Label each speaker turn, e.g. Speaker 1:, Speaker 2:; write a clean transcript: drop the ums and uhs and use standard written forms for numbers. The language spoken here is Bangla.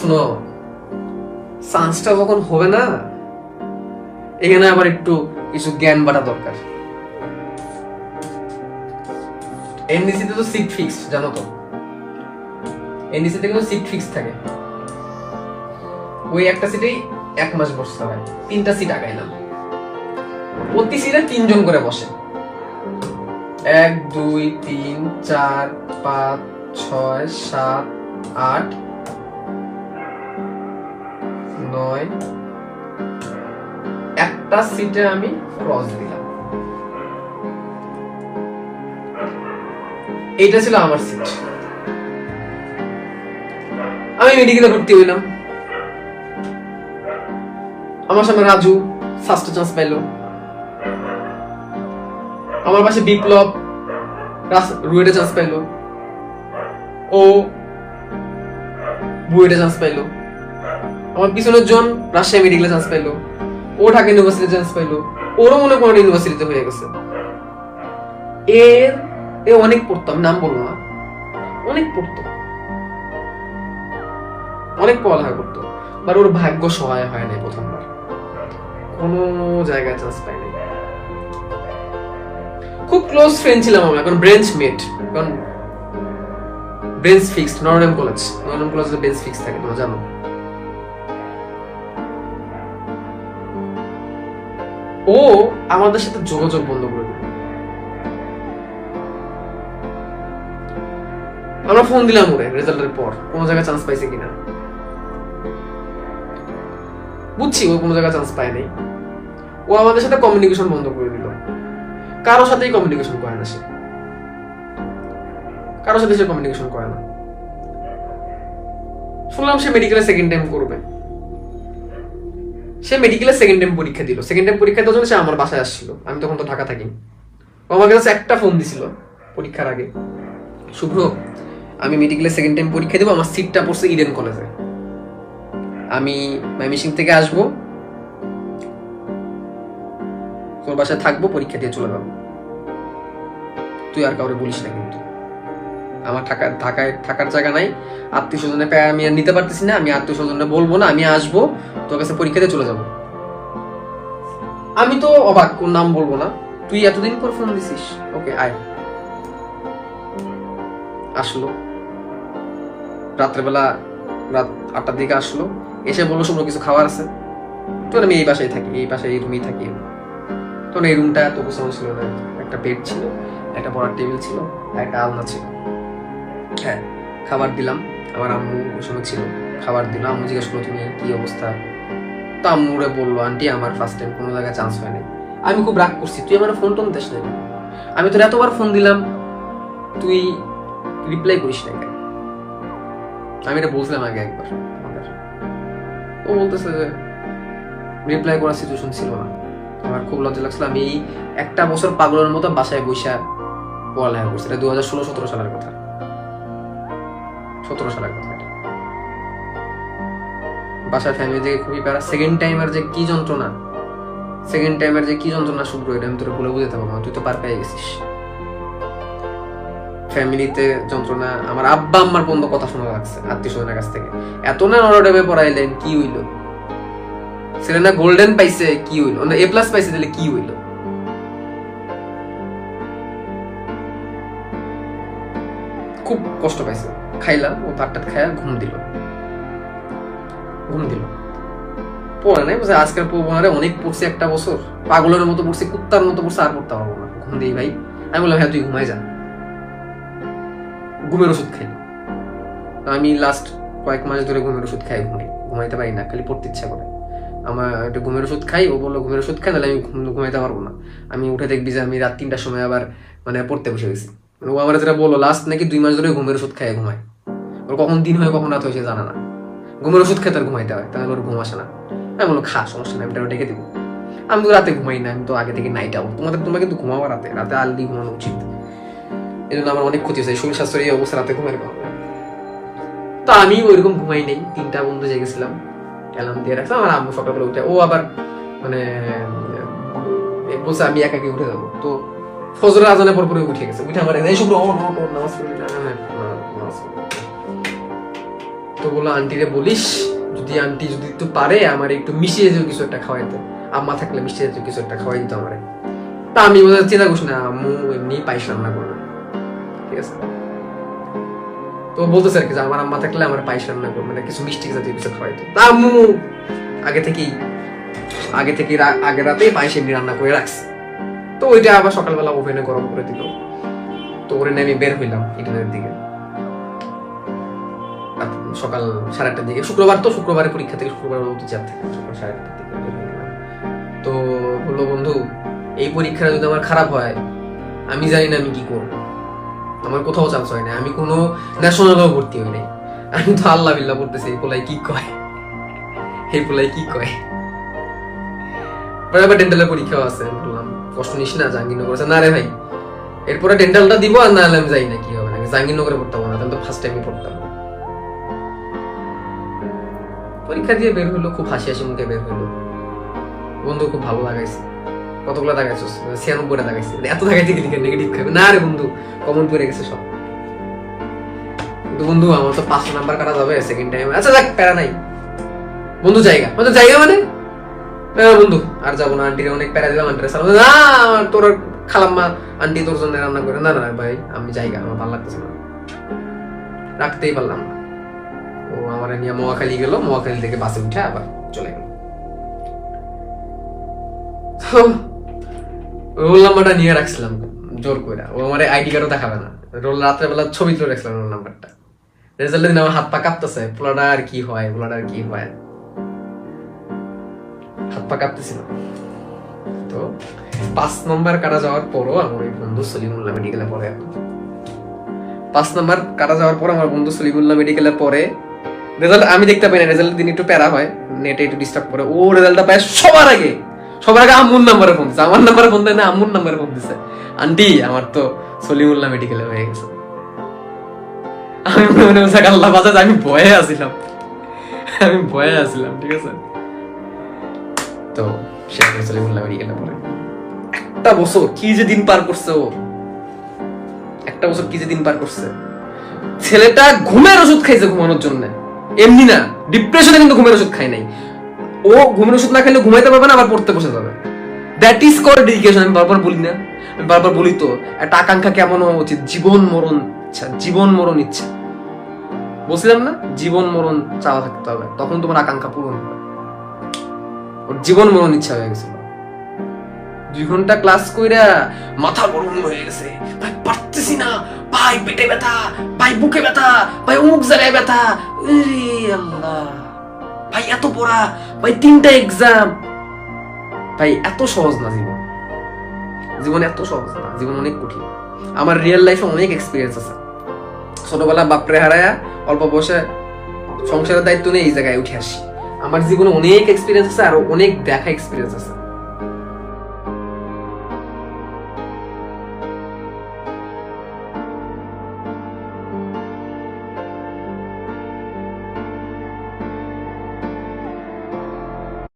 Speaker 1: শোনো, চান্সটা যখন হবে না, এখানে আবার একটু কিছু জ্ঞান বাড়া দরকার। এনডিসিতে তো সিট ফিক্স, জানো তো? এনডিসিতে কিন্তু সিট ফিক্স থাকে। ওই একটা সিটেই 1 মাস বসতে হয়। 3টা সিট আগাইলাম, প্রতি সিটে 3 জন করে বসে। 1 2 3 4 5 6 7 8 9। একটা সিটে আমি ক্রস দিলাম। এইটা ছিল আমার সিট। আমি মেডিকেলে ভর্তি হইলাম। আমার সামনে রাজু ফার্স্ট চান্স পাইলো। আমার পাশে বিপ্লব রুয়েটে চান্স পাইলো। ও বুয়েটে চান্স পাইলো। আমার পিছনের জন রাজশাহী মেডিকেলে চান্স পাইলো। ও ঢাকা ইউনিভার্সিটিতে চান্স পাইলো। ওরও মনে কোনো ইউনিভার্সিটিতে হয়ে গেছে। এ অনেক পড়তো, আমি নাম বলবো না, অনেক পড়তো, অনেক পড়ালেখা করতো। বাট ওর ভাগ্য সহায় হয় নাই, প্রথমবার কোনো জায়গায় চান্স পাই নাই। খুব ক্লোজ ফ্রেন্ড ছিলাম আমরা, এখন ব্রেঞ্চ মেট, কারণ ব্রেঞ্চ ফিক্সড। নরডেম কলেজে ব্রেঞ্চ ফিক্স থাকে, তোমরা জানো। ও আমাদের সাথে যোগাযোগ বন্ধ করে দিল। আমরা ফোন দিলাম ওরে রেজাল্টের পর, কোন জায়গায় চান্স পাইছে কিনা। বুঝছি ও কোনো জায়গায় চান্স পায় নাই। ও আমাদের সাথে কমিউনিকেশন বন্ধ করে দিল। কারোর সাথেই কমিউনিকেশন করে না সে, কারোর সাথে সে কমিউনিকেশন করে না। শুনলাম সে মেডিকেলে সেকেন্ড টাইম করবে। সে মেডিকেলে সেকেন্ড টাইম পরীক্ষা দিল। সেকেন্ড টাইম পরীক্ষা দেওয়ার জন্য সে আমার বাসায় আসছিল। আমি তখন তো ঢাকা থাকি। ও আমার কাছে একটা ফোন দিছিল পরীক্ষার আগে, শুভ্র আমি মেডিকেলে সেকেন্ড টাইম পরীক্ষা দেবো, আমার সিটটা পড়ছে ইডেন কলেজে, আমি ময়মনসিং থেকে আসবো, তোর বাসায় থাকবো, পরীক্ষা দিয়ে চলে যাবো, তুই আর কাউরে বলিস না কিন্তু। আমার ঢাকায় থাকার জায়গা নাই, আত্মীয় স্বজনের আমি আর নিতে পারতেছি না, আমি আত্মীয় স্বজনরা বলবো না, আমি আসবো তোর কাছে পরীক্ষা দিয়ে চলে যাবো। আমি তো অবাক, কোন নাম বলবো না। তুই এতদিন পর ফোন দিছিস, ওকে আয়। আসলো রাত্রেবেলা, রাত 8টার দিকে আসলো, এসে বললো শুভ্র কিছু খাবার আছে। তো আমি এই বাসায় থাকি, এই বাসায় এই রুমেই থাকি। তখন এই রুমটা এত গোছানো ছিল না, একটা বেড ছিল, একটা পড়ার টেবিল ছিল, একটা আলনা ছিল। হ্যাঁ, খাবার দিলাম। আমার আম্মু ওই সময় ছিল, খাবার দিলাম। আম্মু জিজ্ঞেস করলো তুমি কি অবস্থা। তো আম্মুরে বললো আন্টি আমার ফার্স্ট টাইম কোনো জায়গায় চান্স হয় নাই। আমি খুব রাগ করছি, তুই আমার ফোন টোন দিস নাই, আমি তোর এতবার ফোন দিলাম তুই রিপ্লাই করিস না কেন। আমি এটা বলছিলাম আগে একবার। ও বলতেছে যে রিপ্লাই করার সিচুয়েশন ছিল না। আমার খুব লজ্জা লাগছিল। আমি এই 1 বছর পাগলের মতো বাসায় বৈশা পড়ালেখা করছি। এটা 2016-17 সালের কথা, 17 সালের কথা। বাসার ফ্যামিলি থেকে খুবই প্যারা। সেকেন্ড টাইমের যে কি যন্ত্রণা, শুভ্র, এটা আমি তোর বলে বুঝাতে পারবো না, তুই তো পার পেয়ে গেছিস। ফ্যামিলিতে যন্ত্রণা, আমার আব্বা আম্মার বন্ধ কথা শোনা লাগছে আত্মীয় স্বজনের কাছ থেকে। এত না নরডেবে পড়াইলেন, কি হইল? সেরেনা গোল্ডেন পাইছে, কি হইল? A+ পাইছে, তাহলে কি হইল? খুব কষ্ট পাইছে। খাইলাম, ও ভাতটা খায়া ঘুম দিল। পড়ে নাই, বুঝে আজকের পড়বো অনেক পড়ছি, 1 বছর পাগলের মতো পড়ছি, কুত্তার মতো পড়ছে, আর পড়তে পারবো না, ঘুম দিই ভাই। আমি বললাম হ্যাঁ তুই ঘুমাই যা। ঘুমের ওষুধ খাই। আমি লাস্ট কয়েক মাস ধরে ঘুমের ওষুধ খাই, ঘুমাইতে পারি না, খালি পড়তে ইচ্ছা করে। আমার একটা ঘুমের ওষুধ খাই, ও বললো ঘুমের ওষুধ খাই, তাহলে আমি ঘুমাইতে পারবো না। আমি উঠে দেখবি যে আমি রাত 3টার সময় আবার পড়তে বসে গেছি। ও আমার যেটা বললো লাস্ট নাকি 2 মাস ধরে ঘুমের ওষুধ খাই ঘুমায়। ওর কখন দিন হয় কখন রাত হয় সে জানে না, ঘুমের ওষুধ খেতে আর ঘুমাইতে হয়, তাহলে ওর ঘুম আসে না। আমি বললো খা, সমস্যা নেই, আমি ডেকে দিব। আমি তো রাতে ঘুমাই না, আমি তো আগে থেকে নাইট আউট। তোমরা কিন্তু ঘুমাবো রাতে, রাতে আলদি ঘুমানো উচিত। এই জন্য আমার অনেক ক্ষতি হয়েছে শরীর স্বাস্থ্যের এই অবস্থা, রাতে ঘুমের কারণে। তো আমি ওইরকম ঘুমাই নেই, 3টা বন্ধু জেগেছিলাম, অ্যালার্ম দিয়ে রাখলাম। আমার আম্মু সকালবেলা উঠে, ও আবার বলছে আমি একাকি উঠে যাবো। তো ফজরের আজানের পর পরে উঠে গেছে, উঠে আমার এই শুভ্র নামাজ পড়ি। তো বললো আন্টিরে বলিস যদি আন্টি যদি একটু পারে আমার একটু মিশিয়ে জাতীয় কিছু একটা খাওয়াইতে, আম্মা থাকলে মিষ্টি জাতীয় কিছু একটা খাওয়াই দিত আমারে। তা আমি চিন্তা করছি না, আম্মু এমনি পায়েস রান্না করবে, ঠিক আছে। তো বলতেছে আর কি যে আমার আম্মা থাকলে আমার পায়েস রান্না করবে, মানে কিছু মিষ্টি জাতীয় কিছু খাওয়াইতো। তা আম্মু আগে থেকেই আগের রাতে পায়েস এমনি রান্না করে রাখছে। তো ওইটা আবার সকালবেলা ওভেনে গরম করে দিল। তো ওরে নিয়ে আমি বের হইলাম ইডেনের দিকে সকাল 8:30টার দিকে। শুক্রবার তো, শুক্রবারে পরীক্ষা থেকে, শুক্রবার চাপ থাকে, সকাল 8:30টার দিকে বের হয়ে গেলাম। তো বললো বন্ধু এই পরীক্ষাটা যদি আমার খারাপ হয় আমি জানি না আমি কি করবো, আমার কোথাও চান্স হয় না, আমি কোনো ন্যাশনালও ভর্তি হই নাই, আমি তো আল্লাহ বিল্লাহ পড়তেছি এই পোলাই কি কয়, এই পোলাই কি কয়। আবার ডেন্টালের পরীক্ষাও আছে। বললাম কষ্ট নিস না, জাহাঙ্গীরনগর আছে। না রে ভাই এরপরে ডেন্টালটা দিব আর না হলে আমি যাই না, কি হবে না, জাহাঙ্গীরনগরে পড়তে হবে না, তাহলে তো ফার্স্ট টাইমই পড়তাম। পরীক্ষা দিয়ে বের হলো, খুব হাসি হাসি মুখে বের হলো। বন্ধু খুব ভালো লাগাইছে। কতগুলো দাগাইছো? 96টা দাগাইছে। এত দাগাইতে গেলি নেগেটিভ খাবে না রে বন্ধু, কমন পড়ে গেছে সব। কিন্তু বন্ধু আমার তো 5 নাম্বার কাটা যাবে সেকেন্ড টাইম। আচ্ছা দেখ প্যারা নাই বন্ধু, জায়গা মানে বন্ধু আর যাবো না, আন্টির অনেক প্যারা দিলাম, আন্টির সালাম না তোর খালাম্মা আন্টি তোর জন্য রান্না করে, না না ভাই আমি জায়গা, আমার ভালো লাগতেছে না, রাখতেই পারলাম না। ও আমার নিয়ে মহাখালী গেল, মহাখালী থেকে বাসে উঠে আবার চলে গেল। রোল নাম্বারটা নিয়ে রাখছিলাম জোর করে, ও আমার আইডি কার্ডও দেখাবে না, রোল রাত্রেবেলা ছবি তুলে রাখছিলাম রোল নাম্বারটা। রেজাল্টের দিন আমার হাত পা কাঁপতেছে, পোলাটা আর কি হয়, হাত পা কাঁপতেছিল। তো 5 নম্বর কাটা যাওয়ার পরও আমার ওই বন্ধু সলিমুল্লাহ মেডিকেলে পড়ে। এখন 5 নম্বর কাটা যাওয়ার পর আমার বন্ধু সলিমুল্লাহ মেডিকেলে পড়ে। রেজাল্ট আমি দেখতে পাই না, রেজাল্টের দিন একটু প্যারা হয়, নেটে একটু ডিস্টার্ব করে। ও রেজাল্টটা পায় সবার আগে আম্মুর নাম্বারে ফোন দিচ্ছে, আমার নাম্বারে ফোন দেয় না, আম্মুর নাম্বারে ফোন দিচ্ছে, আন্টি আমার তো সলিমুল্লাহ মেডিকেলে হয়ে গেছে। আমি মনে হচ্ছে আল্লাহ বাঁচাতে, আমি ভয়ে আসছিলাম, ঠিক আছে। তো সে সলিমুল্লাহ মেডিকেলে পড়ে। একটা বছর কি যে দিন পার করছে, ছেলেটা ঘুমের ওষুধ খাইছে ঘুমানোর জন্য, এমনি না ডিপ্রেশনে, কিন্তু ঘুমের ওষুধ খাই নাই। ও ঘুমের ওষুধ না খেলে ঘুমাইতে পারবে না, আবার পড়তে বসে যাবে। That is call dedication. আমি বারবার বলি তো একটা আকাঙ্ক্ষা কেমন হওয়া উচিত, জীবন মরণ ইচ্ছা। বলছিলাম না জীবন মরণ চাওয়া থাকতে হবে, তখন তোমার আকাঙ্ক্ষা পূরণ হবে। ওর জীবন মরণ ইচ্ছা হয়ে গেছিল। 2 ঘন্টা ক্লাস কইরা মাথা গরম হয়ে গেছে, ভাই পারতেছি না, ভাই পেটে ব্যথা, ভাই বুকে ব্যথা, ভাই অমুক জায়গায় ব্যথা, আল্লাহ ভাই এত পড়া, ভাই 3টা এক্সাম। ভাই এত সহজ না জীবন এত সহজ না, জীবন অনেক কঠিন। আমার রিয়েল লাইফে অনেক এক্সপিরিয়েন্স আছে। ছোটবেলা বাপরে হারায়া অল্প বয়সে সংসারের দায়িত্ব নিয়ে এই জায়গায় উঠে আসি। আমার জীবনে অনেক এক্সপিরিয়েন্স আছে, আর অনেক দেখা এক্সপিরিয়েন্স আছে।